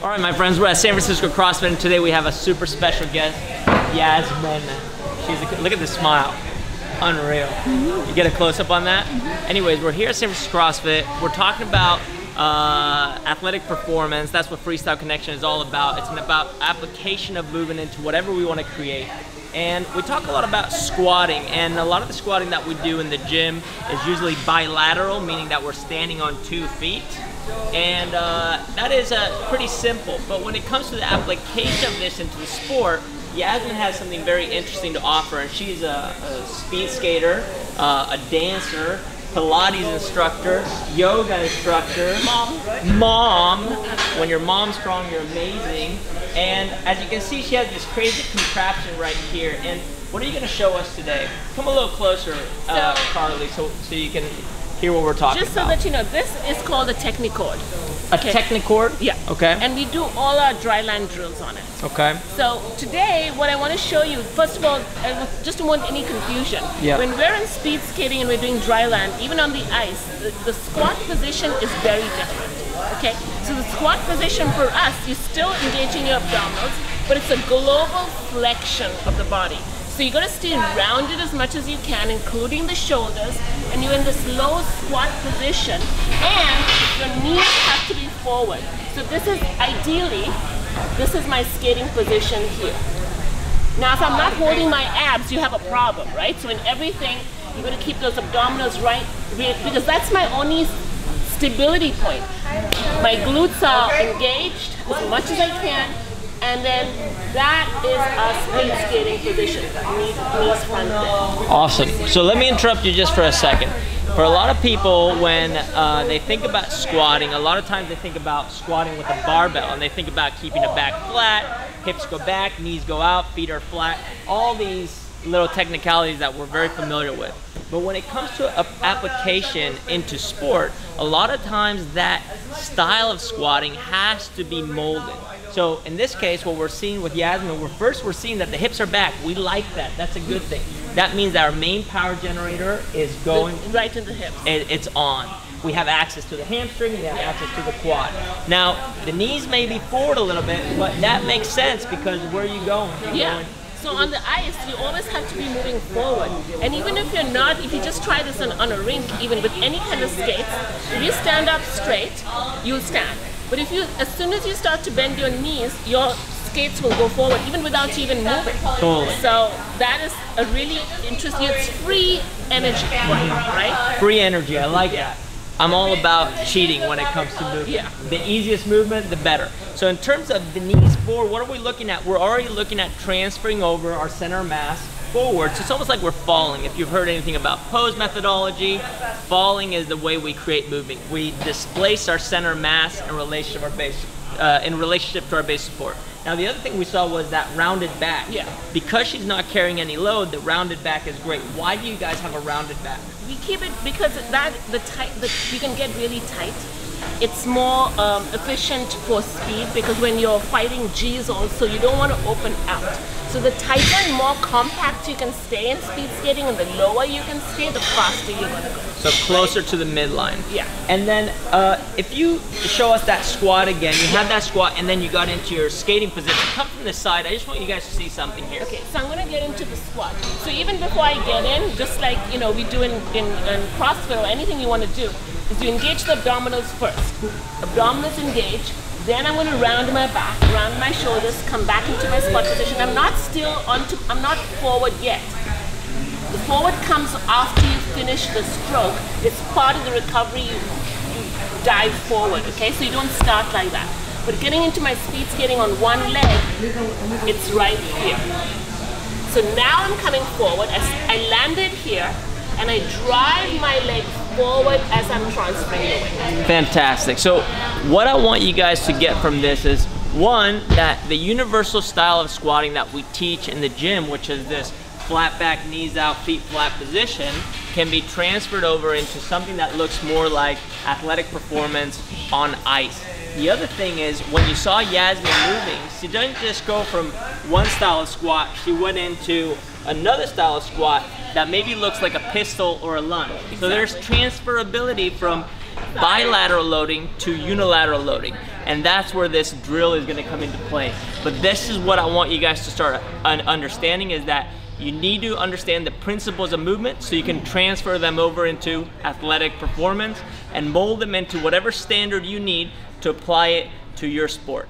All right, my friends, we're at San Francisco CrossFit, and today we have a super special guest, Yasmen. Look at the smile, unreal. You get a close-up on that? Anyways, we're here at San Francisco CrossFit. We're talking about athletic performance. That's what Freestyle Connection is all about. It's about application of movement into whatever we want to create. And we talk a lot about squatting, and a lot of the squatting that we do in the gym is usually bilateral, meaning that we're standing on 2 feet. And that is pretty simple, but when it comes to the application of this into the sport, Yasmen has something very interesting to offer, and she's a speed skater, a dancer, Pilates instructor, yoga instructor, mom. When your mom's strong, you're amazing. And as you can see, she has this crazy contraption right here. And what are you going to show us today? Come a little closer, Carly, so you can hear what we're talking about. Just so that you know, this is called a technicord. A technicord? Yeah. Okay. And we do all our dryland drills on it. Okay. So today, what I want to show you, first of all, just to avoid any confusion, when we're in speed skating and we're doing dryland, even on the ice, the squat position is very different. Okay. So the squat position for us, you're still engaging your abdominals, but it's a global flexion of the body. So you got to stay rounded as much as you can, including the shoulders, and you're in this low squat position, and your knees have to be forward. So this is ideally, this is my skating position here. Now, if I'm not holding my abs, you have a problem, right? So in everything, you're going to keep those abdominals right, because that's my only stability point. My glutes are engaged as much as I can. And then that is our speed skating position, knees front there. Awesome. So let me interrupt you just for a second. For a lot of people, when they think about squatting, a lot of times they think about squatting with a barbell, and they think about keeping the back flat, hips go back, knees go out, feet are flat, all these little technicalities that we're very familiar with. But when it comes to application into sport, a lot of times that style of squatting has to be molded. So in this case, what we're seeing with Yasmen, we're seeing that the hips are back. We like that. That's a good thing. That means that our main power generator is going right in the hips. It's on. We have access to the hamstring, we have access to the quad. Now, the knees may be forward a little bit, but that makes sense because where are you going? So on the ice, you always have to be moving forward. And even if you're not, if you just try this on a rink, even with any kind of skates, if you stand up straight, you'll stand. But if you, as soon as you start to bend your knees, your skates will go forward, even without you even moving. Totally. So that is a really interesting, it's free energy, right? Free energy, I like that. I'm all about cheating when it comes to movement. Yeah. The easiest movement, the better. So in terms of the knees forward, what are we looking at? We're already looking at transferring over our center of mass forward. So it's almost like we're falling. If you've heard anything about pose methodology, falling is the way we create movement. We displace our center of mass in relationship to our base support. Now the other thing we saw was that rounded back. Yeah. Because she's not carrying any load, the rounded back is great. Why do you guys have a rounded back? We keep it because you can get really tight. It's more efficient for speed because when you're fighting G's also, you don't want to open out. So the tighter and more compact you can stay in speed skating, and the lower you can stay, the faster you're going to go. So closer to the midline. Yeah. And then if you show us that squat again, you had that squat and then you got into your skating position. Come from the side. I just want you guys to see something here. Okay, so I'm going to get into the squat. So even before I get in, just like we do in CrossFit or anything you want to do, is you engage the abdominals first. Abdominals engage. Then I'm going to round my back, round my shoulders, come back into my squat position. I'm not forward yet. The forward comes after you finish the stroke. It's part of the recovery, you dive forward, okay? So you don't start like that. But getting into my speed skating on one leg, it's right here. So now I'm coming forward. I landed here, and I drive my leg forward as I'm transferring the weight. Fantastic. So what I want you guys to get from this is, one, that the universal style of squatting that we teach in the gym, which is this flat back, knees out, feet flat position, can be transferred over into something that looks more like athletic performance on ice. The other thing is, when you saw Yasmen moving, she didn't just go from one style of squat, she went into another style of squat that maybe looks like a pistol or a lunge. Exactly. So there's transferability from bilateral loading to unilateral loading. And that's where this drill is gonna come into play. But this is what I want you guys to start understanding, is that you need to understand the principles of movement so you can transfer them over into athletic performance and mold them into whatever standard you need to apply it to your sport.